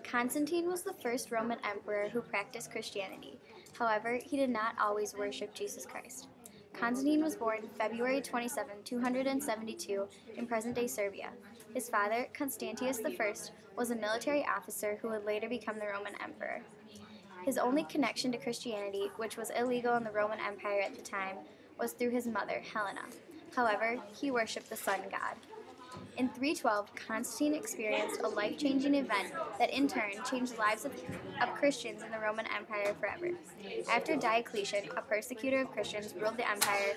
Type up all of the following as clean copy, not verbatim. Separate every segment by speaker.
Speaker 1: Constantine was the first Roman emperor who practiced Christianity. However, he did not always worship Jesus Christ. Constantine was born February 27, 272, in present-day Serbia. His father, Constantius I, was a military officer who would later become the Roman emperor. His only connection to Christianity, which was illegal in the Roman Empire at the time, was through his mother, Helena. However, he worshipped the sun god. In 312, Constantine experienced a life-changing event that in turn changed the lives of Christians in the Roman Empire forever. After Diocletian, a persecutor of Christians, ruled the empire,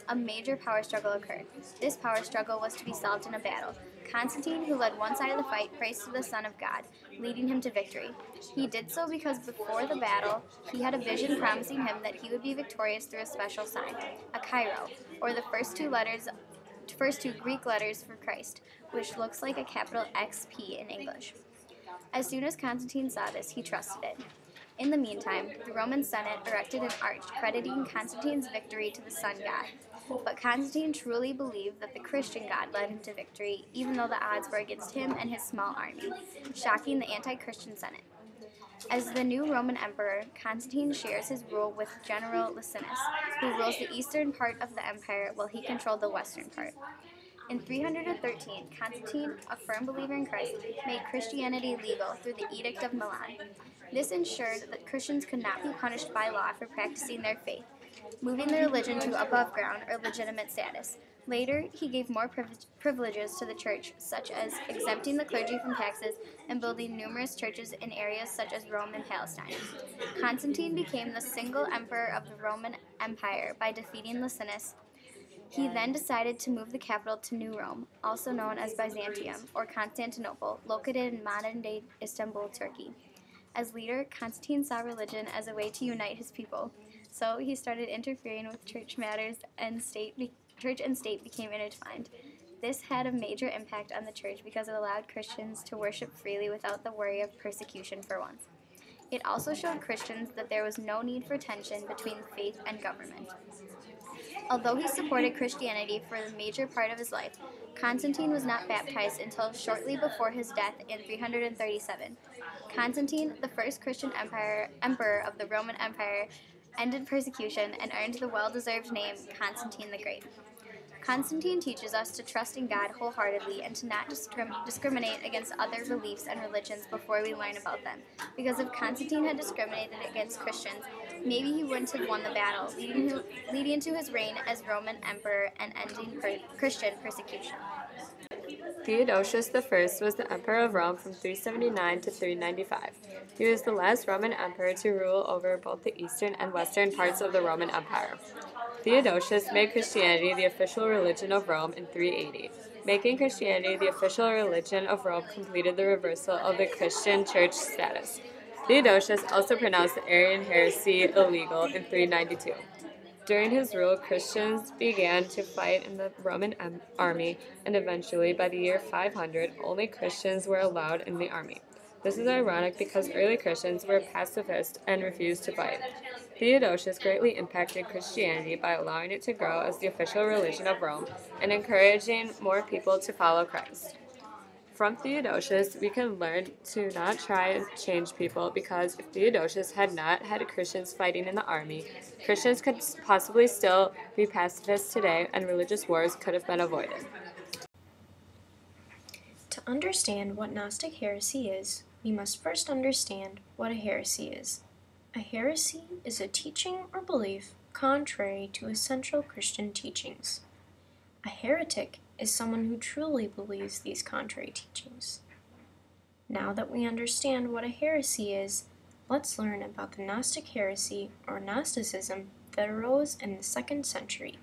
Speaker 1: a major power struggle occurred. This power struggle was to be solved in a battle. Constantine, who led one side of the fight, praised to the Son of God, leading him to victory. He did so because before the battle, he had a vision promising him that he would be victorious through a special sign, a Chi-Rho, or the first two Greek letters for Christ, which looks like a capital XP in English. As soon as Constantine saw this, he trusted it. In the meantime, the Roman Senate erected an arch crediting Constantine's victory to the sun god. But Constantine truly believed that the Christian God led him to victory, even though the odds were against him and his small army, shocking the anti-Christian Senate. As the new Roman emperor, Constantine shares his rule with General Licinius, who rules the eastern part of the empire while he controlled the western part. In 313, Constantine, a firm believer in Christ, made Christianity legal through the Edict of Milan. This ensured that Christians could not be punished by law for practicing their faith, moving the religion to above ground or legitimate status. Later, he gave more privileges to the church, such as exempting the clergy from taxes and building numerous churches in areas such as Rome and Palestine. Constantine became the single emperor of the Roman Empire by defeating Licinius. He then decided to move the capital to New Rome, also known as Byzantium or Constantinople, located in modern-day Istanbul, Turkey. As leader, Constantine saw religion as a way to unite his people, so he started interfering with church matters, and church and state became intertwined. This had a major impact on the church because it allowed Christians to worship freely without the worry of persecution for once. It also showed Christians that there was no need for tension between faith and government. Although he supported Christianity for the major part of his life, Constantine was not baptized until shortly before his death in 337. Constantine, the first Christian emperor of the Roman Empire, ended persecution and earned the well-deserved name Constantine the Great. Constantine teaches us to trust in God wholeheartedly and to not discriminate against other beliefs and religions before we learn about them, because if Constantine had discriminated against Christians, maybe he wouldn't have won the battle, leading to his reign as Roman emperor and ending Christian persecution.
Speaker 2: Theodosius I was the emperor of Rome from 379 to 395. He was the last Roman emperor to rule over both the eastern and western parts of the Roman Empire. Theodosius made Christianity the official religion of Rome in 380. Making Christianity the official religion of Rome completed the reversal of the Christian church status. Theodosius also pronounced the Arian heresy illegal in 392. During his rule, Christians began to fight in the Roman army, and eventually, by the year 500, only Christians were allowed in the army. This is ironic because early Christians were pacifist and refused to fight. Theodosius greatly impacted Christianity by allowing it to grow as the official religion of Rome and encouraging more people to follow Christ. From Theodosius, we can learn to not try and change people, because if Theodosius had not had Christians fighting in the army, Christians could possibly still be pacifists today and religious wars could have been avoided.
Speaker 3: To understand what Gnostic heresy is, we must first understand what a heresy is. A heresy is a teaching or belief contrary to essential Christian teachings. A heretic is someone who truly believes these contrary teachings. Now that we understand what a heresy is, let's learn about the Gnostic heresy or Gnosticism that arose in the 2nd century.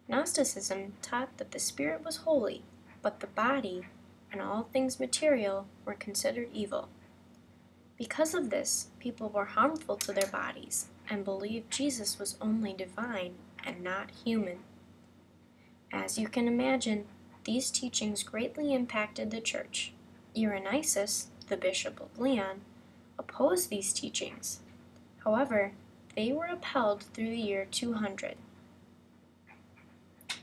Speaker 3: Gnosticism taught that the spirit was holy, but the body and all things material were considered evil. Because of this, people were harmful to their bodies and believed Jesus was only divine and not human. As you can imagine, these teachings greatly impacted the church. Irenaeus, the Bishop of Lyon, opposed these teachings. However, they were upheld through the year 200.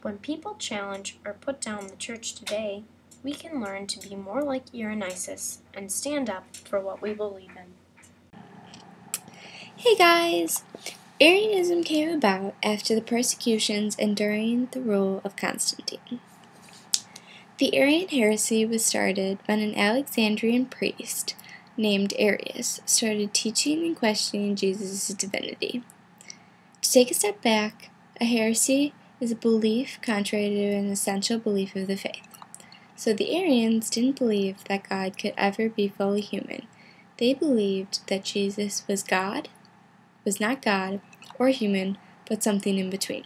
Speaker 3: When people challenge or put down the church today, we can learn to be more like Irenaeus and stand up for what we believe in.
Speaker 4: Hey guys! Arianism came about after the persecutions and during the rule of Constantine. The Arian heresy was started when an Alexandrian priest named Arius started teaching and questioning Jesus' divinity. To take a step back, a heresy is a belief contrary to an essential belief of the faith. So the Arians didn't believe that God could ever be fully human. They believed that Jesus was God, was not God or human, but something in between.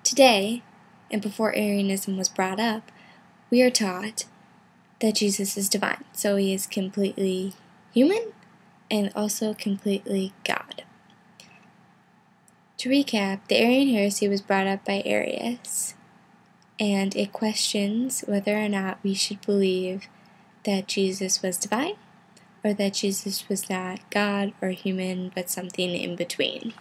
Speaker 4: Today, and before Arianism was brought up, we are taught that Jesus is divine, so he is completely human and also completely God. To recap, the Arian heresy was brought up by Arius, and it questions whether or not we should believe that Jesus was divine or that Jesus was not God or human, but something in between.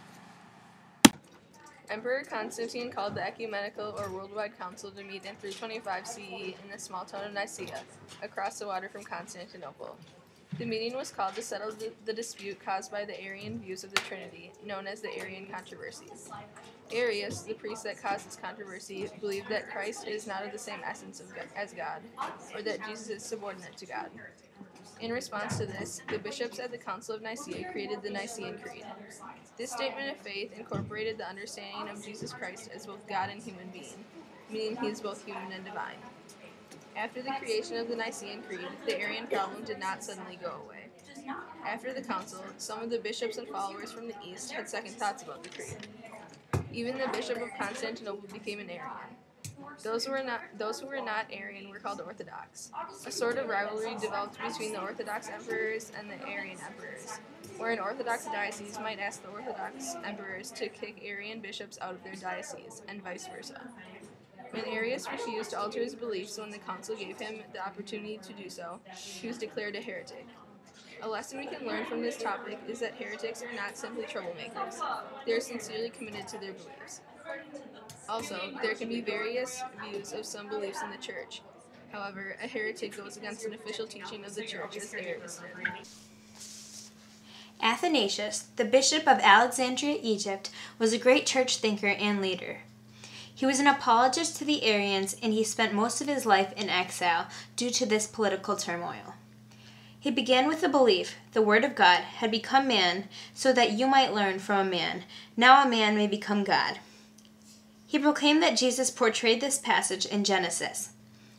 Speaker 5: Emperor Constantine called the Ecumenical or Worldwide Council to meet in 325 CE in the small town of Nicaea, across the water from Constantinople. The meeting was called to settle the dispute caused by the Arian views of the Trinity, known as the Arian controversies. Arius, the priest that caused this controversy, believed that Christ is not of the same essence as God, or that Jesus is subordinate to God. In response to this, the bishops at the Council of Nicaea created the Nicene Creed. This statement of faith incorporated the understanding of Jesus Christ as both God and human being, meaning he is both human and divine. After the creation of the Nicene Creed, the Arian problem did not suddenly go away. After the council, some of the bishops and followers from the East had second thoughts about the creed. Even the Bishop of Constantinople became an Arian. Those who were not Arian were called Orthodox. A sort of rivalry developed between the Orthodox emperors and the Arian emperors, where an Orthodox diocese might ask the Orthodox emperors to kick Arian bishops out of their diocese, and vice versa. When Arius refused to alter his beliefs when the council gave him the opportunity to do so, he was declared a heretic. A lesson we can learn from this topic is that heretics are not simply troublemakers. They are sincerely committed to their beliefs. Also, there can be various views of some beliefs in the church. However, a heretic goes against an official teaching of the church as Arius did.
Speaker 6: Athanasius, the bishop of Alexandria, Egypt, was a great church thinker and leader. He was an apologist to the Arians, and he spent most of his life in exile due to this political turmoil. He began with the belief the Word of God had become man so that you might learn from a man. Now a man may become God. He proclaimed that Jesus portrayed this passage in Genesis,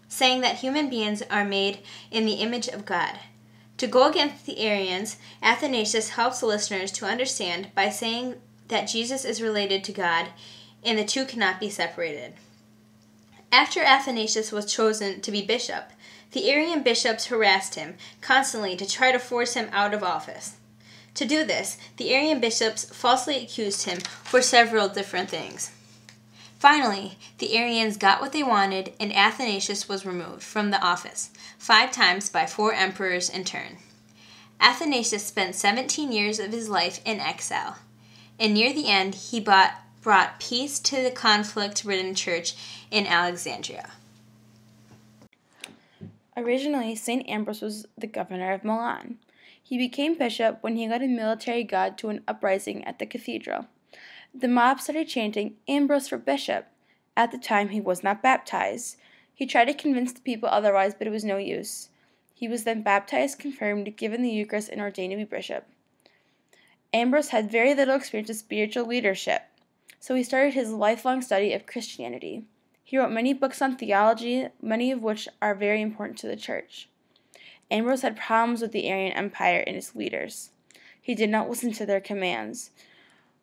Speaker 6: saying that human beings are made in the image of God. To go against the Arians, Athanasius helps listeners to understand by saying that Jesus is related to God and the two cannot be separated. After Athanasius was chosen to be bishop, the Arian bishops harassed him constantly to try to force him out of office. To do this, the Arian bishops falsely accused him for several different things. Finally, the Arians got what they wanted, and Athanasius was removed from the office 5 times by 4 emperors in turn. Athanasius spent 17 years of his life in exile, and near the end he brought peace to the conflict-ridden church in Alexandria.
Speaker 7: Originally, St. Ambrose was the governor of Milan. He became bishop when he led a military guard to an uprising at the cathedral. The mob started chanting, "Ambrose for bishop." At the time, he was not baptized. He tried to convince the people otherwise, but it was no use. He was then baptized, confirmed, given the Eucharist, and ordained to be bishop. Ambrose had very little experience with spiritual leadership, so he started his lifelong study of Christianity. He wrote many books on theology, many of which are very important to the church. Ambrose had problems with the Arian Empire and its leaders. He did not listen to their commands.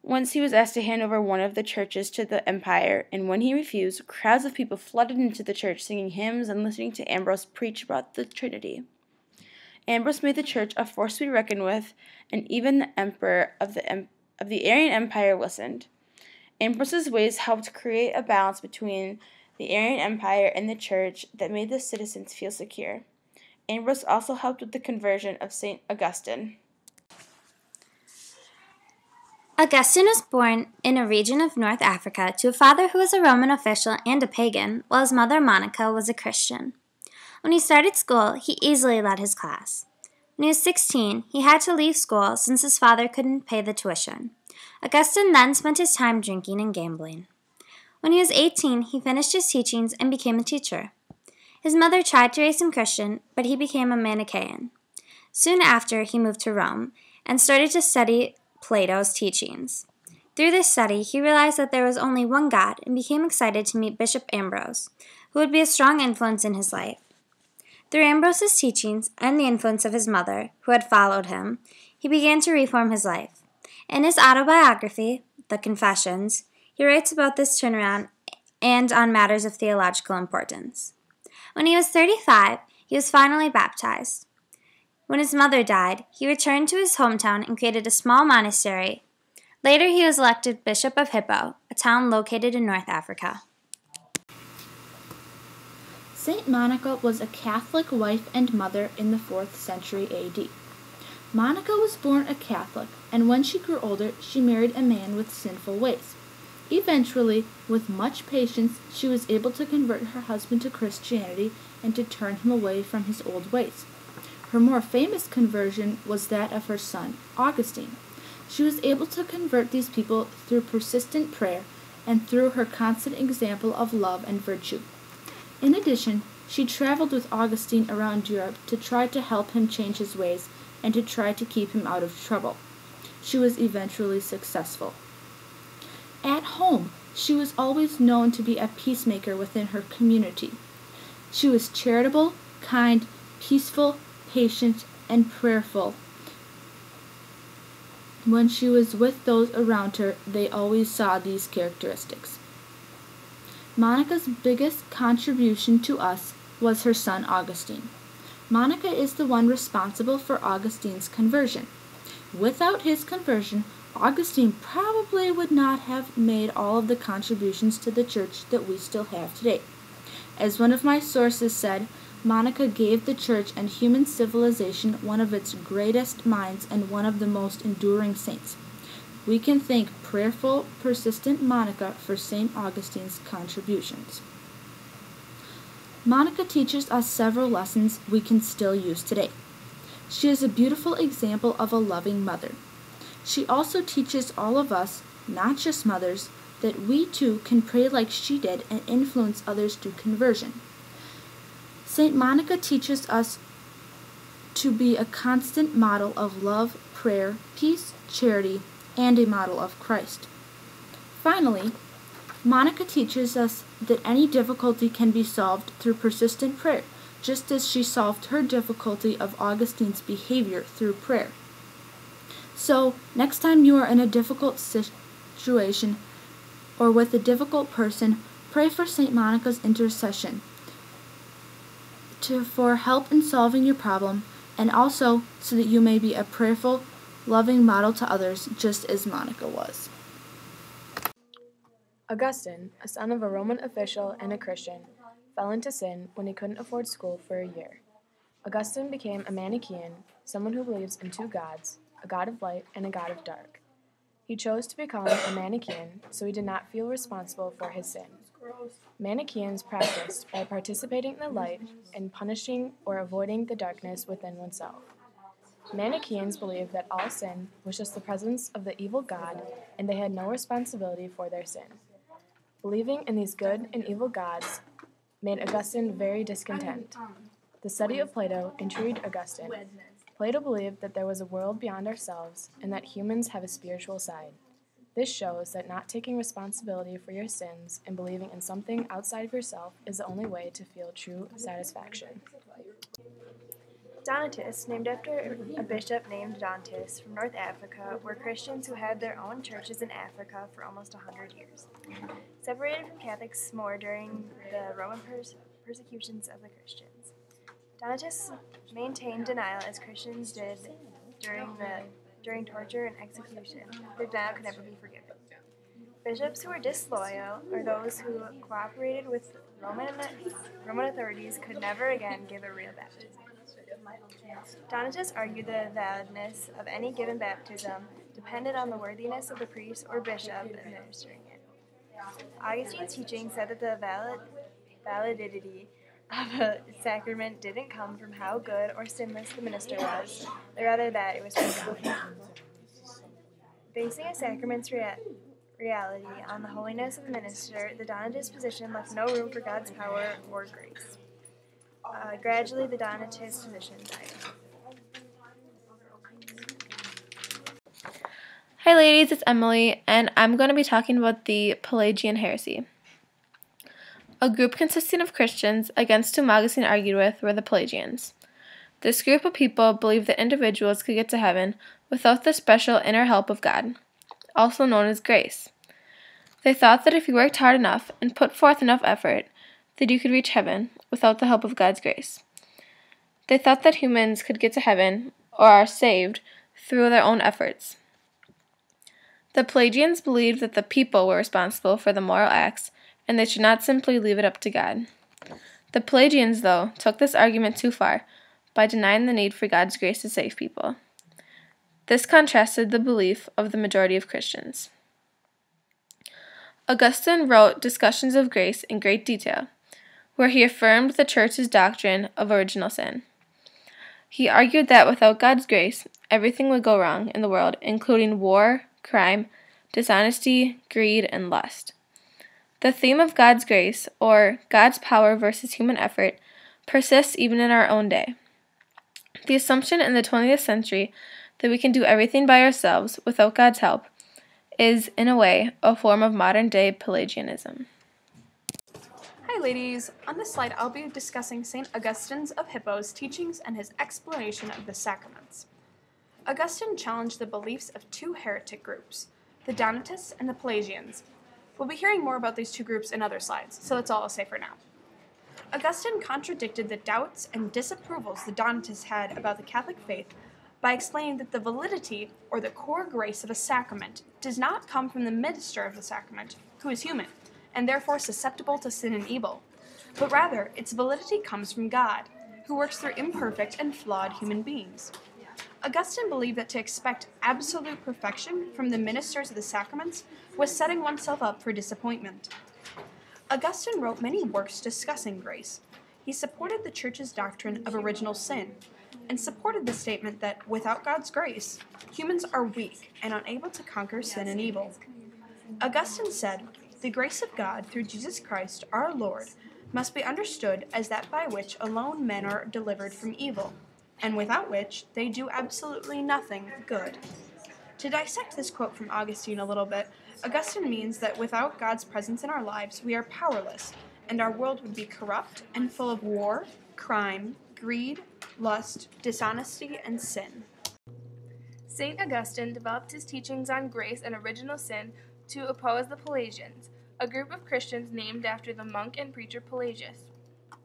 Speaker 7: Once he was asked to hand over one of the churches to the empire, and when he refused, crowds of people flooded into the church singing hymns and listening to Ambrose preach about the Trinity. Ambrose made the church a force to be reckoned with, and even the emperor of the Arian Empire listened. Ambrose's ways helped create a balance between the Arian Empire and the church that made the citizens feel secure. Ambrose also helped with the conversion of St. Augustine.
Speaker 8: Augustine was born in a region of North Africa to a father who was a Roman official and a pagan, while his mother Monica was a Christian. When he started school, he easily led his class. When he was 16, he had to leave school since his father couldn't pay the tuition. Augustine then spent his time drinking and gambling. When he was 18, he finished his teachings and became a teacher. His mother tried to raise him Christian, but he became a Manichaean. Soon after, he moved to Rome and started to study Plato's teachings. Through this study, he realized that there was only one God and became excited to meet Bishop Ambrose, who would be a strong influence in his life. Through Ambrose's teachings and the influence of his mother, who had followed him, he began to reform his life. In his autobiography, The Confessions, he writes about this turnaround and on matters of theological importance. When he was 35, he was finally baptized. When his mother died, he returned to his hometown and created a small monastery. Later, he was elected Bishop of Hippo, a town located in North Africa.
Speaker 7: Saint Monica was a Catholic wife and mother in the 4th century AD. Monica was born a Catholic, and when she grew older, she married a man with sinful ways. Eventually, with much patience, she was able to convert her husband to Christianity and to turn him away from his old ways. Her more famous conversion was that of her son, Augustine. She was able to convert these people through persistent prayer and through her constant example of love and virtue. In addition, she traveled with Augustine around Europe to try to help him change his ways and to try to keep him out of trouble. She was eventually successful. At home, she was always known to be a peacemaker within her community. She was charitable, kind, peaceful, patient, and prayerful. When she was with those around her, they always saw these characteristics. Monica's biggest contribution to us was her son Augustine. Monica is the one responsible for Augustine's conversion. Without his conversion, Augustine probably would not have made all of the contributions to the church that we still have today. As one of my sources said, Monica gave the church and human civilization one of its greatest minds and one of the most enduring saints. We can thank prayerful, persistent Monica for St. Augustine's contributions. Monica teaches us several lessons we can still use today. She is a beautiful example of a loving mother. She also teaches all of us, not just mothers, that we too can pray like she did and influence others to conversion. St. Monica teaches us to be a constant model of love, prayer, peace, charity, and a model of Christ. Finally, Monica teaches us that any difficulty can be solved through persistent prayer, just as she solved her difficulty of Augustine's behavior through prayer. So, next time you are in a difficult situation or with a person, pray for St. Monica's intercession for help in solving your problem, and also so that you may be a prayerful, loving model to others, just as Monica was.
Speaker 2: Augustine, a son of a Roman official and a Christian, fell into sin when he couldn't afford school for a year. Augustine became a Manichaean, someone who believes in two gods, a god of light and a god of dark. He chose to become a Manichaean so he did not feel responsible for his sin. Manichaeans practiced by participating in the light and punishing or avoiding the darkness within oneself. Manichaeans believed that all sin was just the presence of the evil god and they had no responsibility for their sin. Believing in these good and evil gods made Augustine very discontent. The study of Plato intrigued Augustine. Plato believed that there was a world beyond ourselves and that humans have a spiritual side. This shows that not taking responsibility for your sins and believing in something outside of yourself is the only way to feel true satisfaction.
Speaker 9: Donatus, named after a bishop named Dontus from North Africa, were Christians who had their own churches in Africa for almost 100 years. Separated from Catholics more during the Roman persecutions of the Christians. Donatus maintained denial as Christians did during torture and execution. Their denial could never be forgiven. Bishops who were disloyal, or those who cooperated with Roman authorities, could never again give a real baptism. Donatus argued the validness of any given baptism depended on the worthiness of the priest or bishop administering it. Augustine's teaching said that the validity of a sacrament didn't come from how good or sinless the minister was, but rather that it was from God. Basing a sacrament's reality on the holiness of the minister, the Donatist position left no room for God's power or grace. Gradually, the Donatist position died.
Speaker 7: Hi ladies, it's Emily, and I'm going to be talking about the Pelagian heresy. A group consisting of Christians against whom Augustine argued with were the Pelagians. This group of people believed that individuals could get to heaven without the special inner help of God, also known as grace. They thought that if you worked hard enough and put forth enough effort, that you could reach heaven without the help of God's grace. They thought that humans could get to heaven, or are saved, through their own efforts. The Pelagians believed that the people were responsible for the moral acts, and they should not simply leave it up to God. The Pelagians, though, took this argument too far by denying the need for God's grace to save people. This contrasted the belief of the majority of Christians. Augustine wrote Discussions of Grace in great detail, where he affirmed the Church's doctrine of original sin. He argued that without God's grace, everything would go wrong in the world, including war, crime, dishonesty, greed, and lust. The theme of God's grace, or God's power versus human effort, persists even in our own day. The assumption in the 20th century that we can do everything by ourselves without God's help is, in a way, a form of modern-day Pelagianism.
Speaker 10: Hi ladies, on this slide I'll be discussing St. Augustine's of Hippo's teachings and his explanation of the sacraments. Augustine challenged the beliefs of two heretic groups, the Donatists and the Pelagians. We'll be hearing more about these two groups in other slides, so that's all I'll say for now. Augustine contradicted the doubts and disapprovals the Donatists had about the Catholic faith by explaining that the validity or the core grace of a sacrament does not come from the minister of the sacrament, who is human, and therefore susceptible to sin and evil, but rather its validity comes from God, who works through imperfect and flawed human beings. Augustine believed that to expect absolute perfection from the ministers of the sacraments was setting oneself up for disappointment. Augustine wrote many works discussing grace. He supported the Church's doctrine of original sin, and supported the statement that without God's grace, humans are weak and unable to conquer sin and evil. Augustine said, "The grace of God through Jesus Christ our Lord must be understood as that by which alone men are delivered from evil, and without which they do absolutely nothing good." To dissect this quote from Augustine a little bit, Augustine means that without God's presence in our lives, we are powerless, and our world would be corrupt and full of war, crime, greed, lust, dishonesty, and sin.
Speaker 5: St. Augustine developed his teachings on grace and original sin to oppose the Pelagians, a group of Christians named after the monk and preacher Pelagius.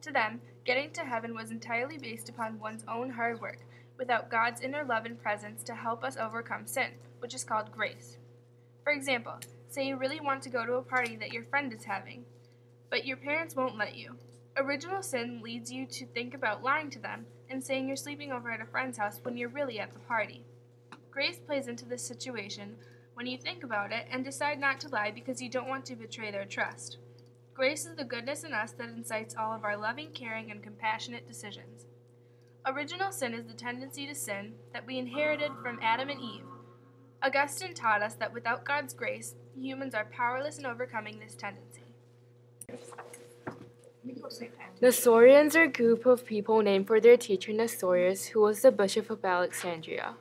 Speaker 5: To them, getting to heaven was entirely based upon one's own hard work, without God's inner love and presence to help us overcome sin, which is called grace. For example, say you really want to go to a party that your friend is having, but your parents won't let you. Original sin leads you to think about lying to them and saying you're sleeping over at a friend's house when you're really at the party. Grace plays into this situation when you think about it and decide not to lie because you don't want to betray their trust. Grace is the goodness in us that incites all of our loving, caring, and compassionate decisions. Original sin is the tendency to sin that we inherited from Adam and Eve. Augustine taught us that without God's grace, humans are powerless in overcoming this tendency.
Speaker 2: Nestorians are a group of people named for their teacher Nestorius, who was the Bishop of Alexandria.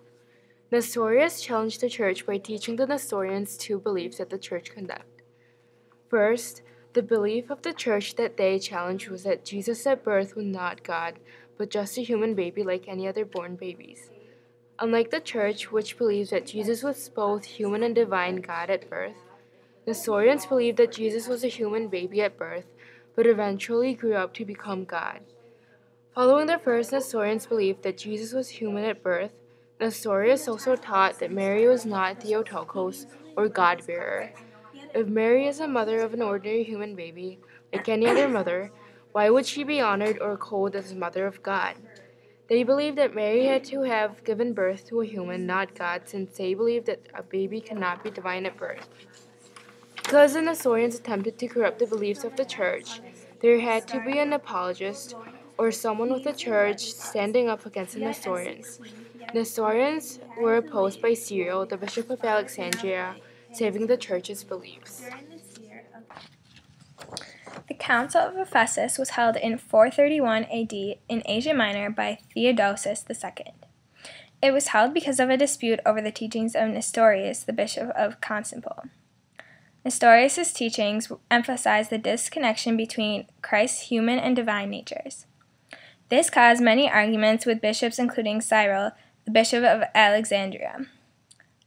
Speaker 2: Nestorius challenged the Church by teaching the Nestorians two beliefs that the Church condemned. First, the belief of the Church that they challenged was that Jesus at birth was not God, but just a human baby like any other born babies. Unlike the Church, which believes that Jesus was both human and divine God at birth, Nestorians believed that Jesus was a human baby at birth, but eventually grew up to become God. Following the first Nestorians' belief that Jesus was human at birth, Nestorius also taught that Mary was not Theotokos, or God-bearer. If Mary is the mother of an ordinary human baby, like any other mother, why would she be honored or called as the mother of God? They believed that Mary had to have given birth to a human, not God, since they believed that a baby cannot be divine at birth. Because the Nestorians attempted to corrupt the beliefs of the Church,
Speaker 11: There had to be an apologist, or someone with the church standing up against the Nestorians. Nestorians were opposed by Cyril, the Bishop of Alexandria, saving the church's beliefs.
Speaker 12: The Council of Ephesus was held in 431 AD in Asia Minor by Theodosius II. It was held because of a dispute over the teachings of Nestorius, the Bishop of Constantinople. Nestorius' teachings emphasized the disconnection between Christ's human and divine natures. This caused many arguments with bishops including Cyril, the Bishop of Alexandria.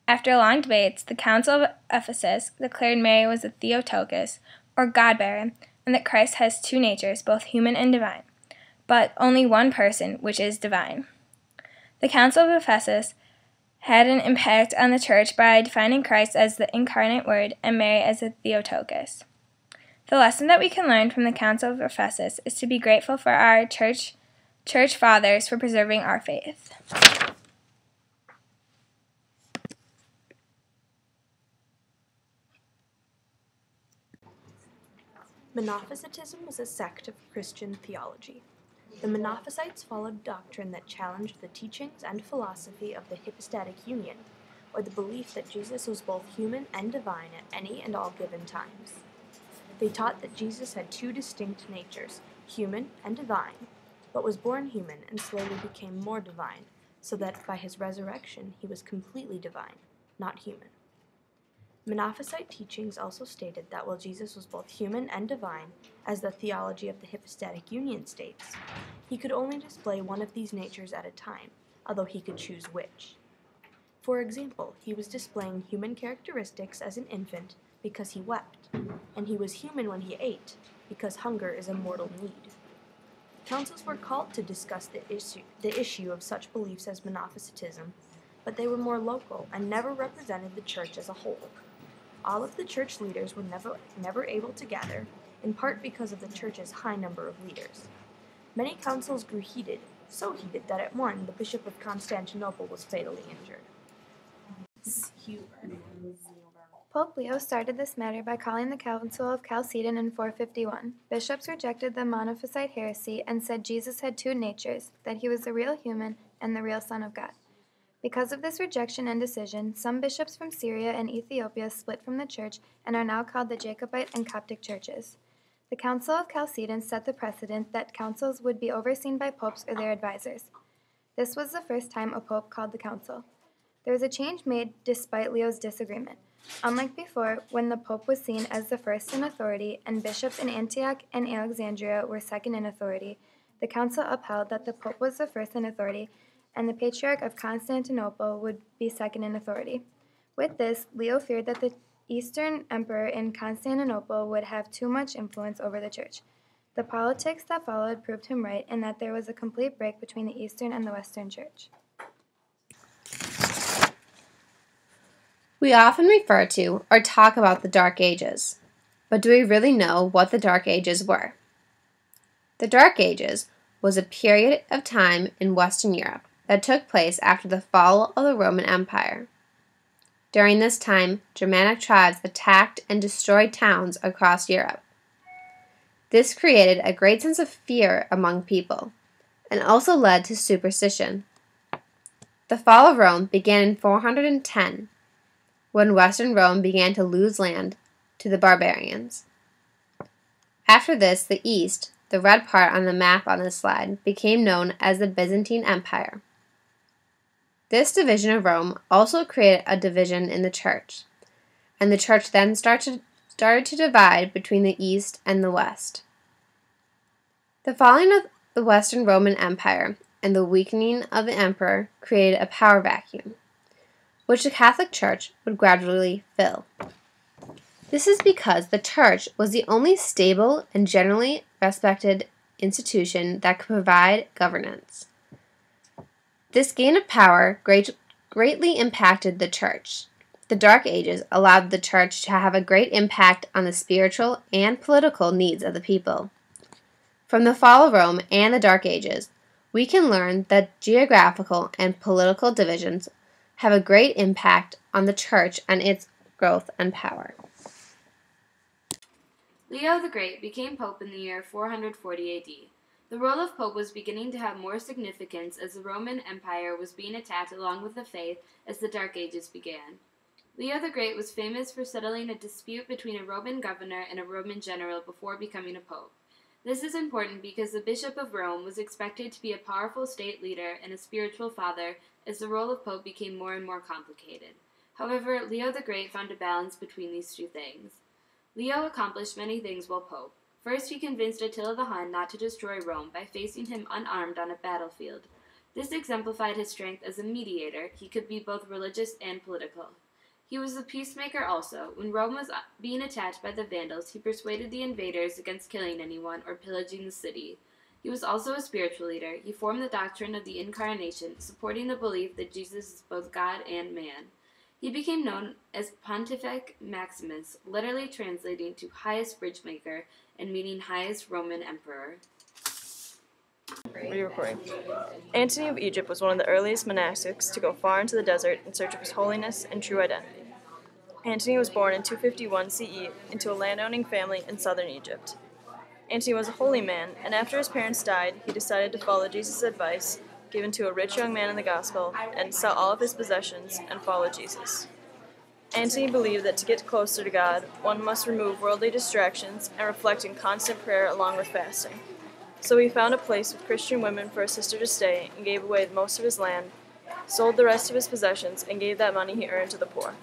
Speaker 12: After long debates, the Council of Ephesus declared Mary was a Theotokos, or God-bearer, and that Christ has two natures, both human and divine, but only one person, which is divine. The Council of Ephesus had an impact on the church by defining Christ as the incarnate Word and Mary as a Theotokos. The lesson that we can learn from the Council of Ephesus is to be grateful for our church fathers for preserving our faith.
Speaker 13: Monophysitism was a sect of Christian theology. The Monophysites followed a doctrine that challenged the teachings and philosophy of the hypostatic union, or the belief that Jesus was both human and divine at any and all given times. They taught that Jesus had two distinct natures, human and divine, but was born human and slowly became more divine, so that by his resurrection he was completely divine, not human. Monophysite teachings also stated that while Jesus was both human and divine, as the theology of the hypostatic union states, he could only display one of these natures at a time, although he could choose which. For example, he was displaying human characteristics as an infant because he wept, and he was human when he ate because hunger is a mortal need. Councils were called to discuss the issue of such beliefs as Monophysitism, but they were more local and never represented the church as a whole. All of the church leaders were never able to gather, in part because of the church's high number of leaders. Many councils grew heated, so heated that at one, the Bishop of Constantinople was fatally injured.
Speaker 1: Pope Leo started this matter by calling the Council of Chalcedon in 451. Bishops rejected the Monophysite heresy and said Jesus had two natures, that he was the real human and the real Son of God. Because of this rejection and decision, some bishops from Syria and Ethiopia split from the church and are now called the Jacobite and Coptic churches. The Council of Chalcedon set the precedent that councils would be overseen by popes or their advisors. This was the first time a pope called the council. There was a change made despite Leo's disagreement. Unlike before, when the pope was seen as the first in authority and bishops in Antioch and Alexandria were second in authority, the council upheld that the pope was the first in authority and the Patriarch of Constantinople would be second in authority. With this, Leo feared that the Eastern Emperor in Constantinople would have too much influence over the Church. The politics that followed proved him right in that there was a complete break between the Eastern and the Western Church.
Speaker 14: We often refer to or talk about the Dark Ages, but do we really know what the Dark Ages were? The Dark Ages was a period of time in Western Europe that took place after the fall of the Roman Empire. During this time, Germanic tribes attacked and destroyed towns across Europe. This created a great sense of fear among people, and also led to superstition. The fall of Rome began in 410, when Western Rome began to lose land to the barbarians. After this, the East, the red part on the map on this slide, became known as the Byzantine Empire. This division of Rome also created a division in the church, and the church then started to divide between the East and the West. The falling of the Western Roman Empire and the weakening of the emperor created a power vacuum, which the Catholic Church would gradually fill. This is because the church was the only stable and generally respected institution that could provide governance. This gain of power greatly impacted the church. The Dark Ages allowed the church to have a great impact on the spiritual and political needs of the people. From the fall of Rome and the Dark Ages, we can learn that geographical and political divisions have a great impact on the church and its growth and power.
Speaker 15: Leo the Great became pope in the year 440 AD. The role of pope was beginning to have more significance as the Roman Empire was being attacked along with the faith as the Dark Ages began. Leo the Great was famous for settling a dispute between a Roman governor and a Roman general before becoming a pope. This is important because the Bishop of Rome was expected to be a powerful state leader and a spiritual father as the role of pope became more and more complicated. However, Leo the Great found a balance between these two things. Leo accomplished many things while pope. First, he convinced Attila the Hun not to destroy Rome by facing him unarmed on a battlefield. This exemplified his strength as a mediator. He could be both religious and political. He was a peacemaker also. When Rome was being attacked by the Vandals, he persuaded the invaders against killing anyone or pillaging the city. He was also a spiritual leader. He formed the doctrine of the Incarnation, supporting the belief that Jesus is both God and man. He became known as Pontifex Maximus, literally translating to highest bridge maker and meaning highest Roman emperor.
Speaker 16: Re-recording. Antony of Egypt was one of the earliest monastics to go far into the desert in search of his holiness and true identity. Antony was born in 251 CE into a landowning family in southern Egypt. Antony was a holy man, and after his parents died, he decided to follow Jesus' advice given to a rich young man in the gospel and sell all of his possessions and follow Jesus. Antony believed that to get closer to God, one must remove worldly distractions and reflect in constant prayer along with fasting. So he found a place with Christian women for a sister to stay and gave away most of his land, sold the rest of his possessions, and gave that money he earned to the poor.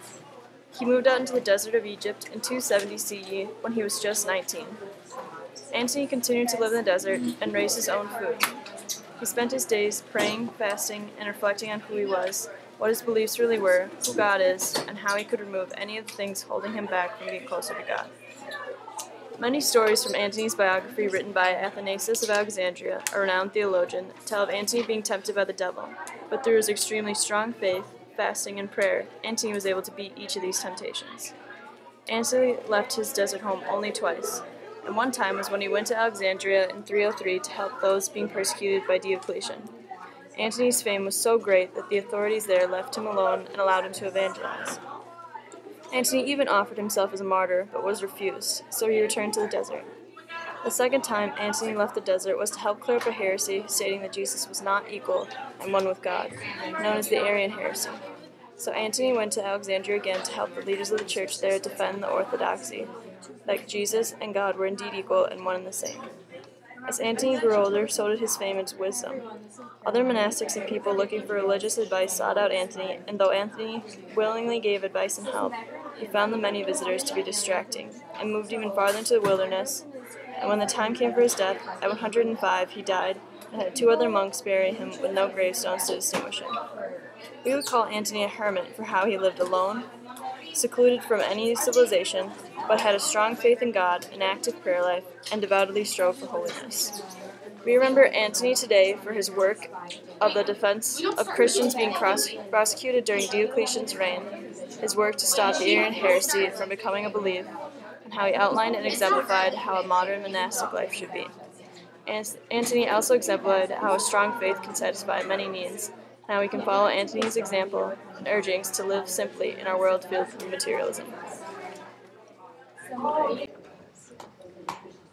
Speaker 16: He moved out into the desert of Egypt in 270 CE when he was just 19. Antony continued to live in the desert and raise his own food. He spent his days praying, fasting, and reflecting on who he was, what his beliefs really were, who God is, and how he could remove any of the things holding him back from being closer to God. Many stories from Antony's biography written by Athanasius of Alexandria, a renowned theologian, tell of Antony being tempted by the devil, but through his extremely strong faith, fasting, and prayer, Antony was able to beat each of these temptations. Antony left his desert home only twice, and one time was when he went to Alexandria in 303 to help those being persecuted by Diocletian. Antony's fame was so great that the authorities there left him alone and allowed him to evangelize. Antony even offered himself as a martyr, but was refused, so he returned to the desert. The second time Antony left the desert was to help clear up a heresy stating that Jesus was not equal and one with God, known as the Arian heresy. So Antony went to Alexandria again to help the leaders of the church there defend the orthodoxy, that Jesus and God were indeed equal and one and the same. As Antony grew older, so did his fame and wisdom. Other monastics and people looking for religious advice sought out Antony, and though Antony willingly gave advice and help, he found the many visitors to be distracting, and moved even farther into the wilderness. And when the time came for his death, at 105 he died, and had 2 other monks bury him with no gravestones to distinguish him. We would call Antony a hermit for how he lived alone, secluded from any civilization, but had a strong faith in God, an active prayer life, and devoutly strove for holiness. We remember Antony today for his work of the defense of Christians being prosecuted during Diocletian's reign, his work to stop the Arian heresy from becoming a belief, and how he outlined and exemplified how a modern monastic life should be. Antony also exemplified how a strong faith can satisfy many needs, and how we can follow Antony's example and urgings to live simply in our world filled with materialism.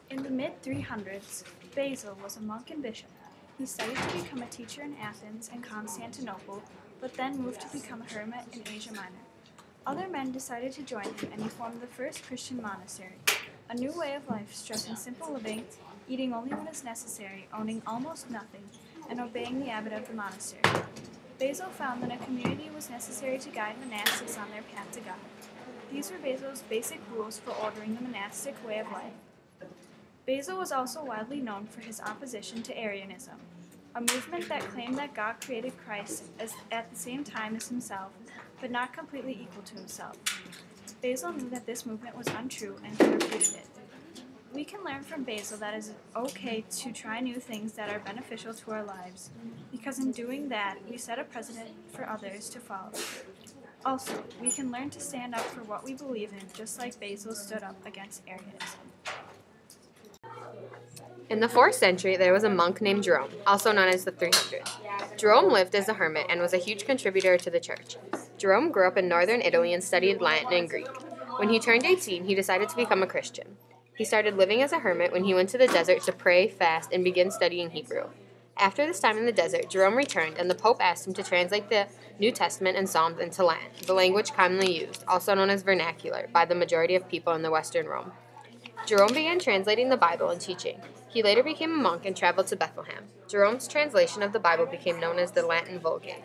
Speaker 17: In the mid-300s, Basil was a monk and bishop. He studied to become a teacher in Athens and Constantinople, but then moved to become a hermit in Asia Minor. Other men decided to join him, and he formed the first Christian monastery, a new way of life stressing simple living, eating only when is necessary, owning almost nothing, and obeying the abbot of the monastery. Basil found that a community was necessary to guide monastics on their path to God. These were Basil's basic rules for ordering the monastic way of life. Basil was also widely known for his opposition to Arianism, a movement that claimed that God created Christ at the same time as himself, but not completely equal to himself. Basil knew that this movement was untrue and he refuted it. We can learn from Basil that it is okay to try new things that are beneficial to our lives, because in doing that, we set a precedent for others to follow. Also, we can learn to stand up for what we believe in, just like Basil stood up against Arianism.
Speaker 14: In the 4th century, there was a monk named Jerome, also known as the 300. Jerome lived as a hermit and was a huge contributor to the church. Jerome grew up in northern Italy and studied Latin and Greek. When he turned 18, he decided to become a Christian. He started living as a hermit when he went to the desert to pray, fast, and begin studying Hebrew. After this time in the desert, Jerome returned, and the Pope asked him to translate the New Testament and Psalms into Latin, the language commonly used, also known as vernacular, by the majority of people in the Western Rome. Jerome began translating the Bible and teaching. He later became a monk and traveled to Bethlehem. Jerome's translation of the Bible became known as the Latin Vulgate.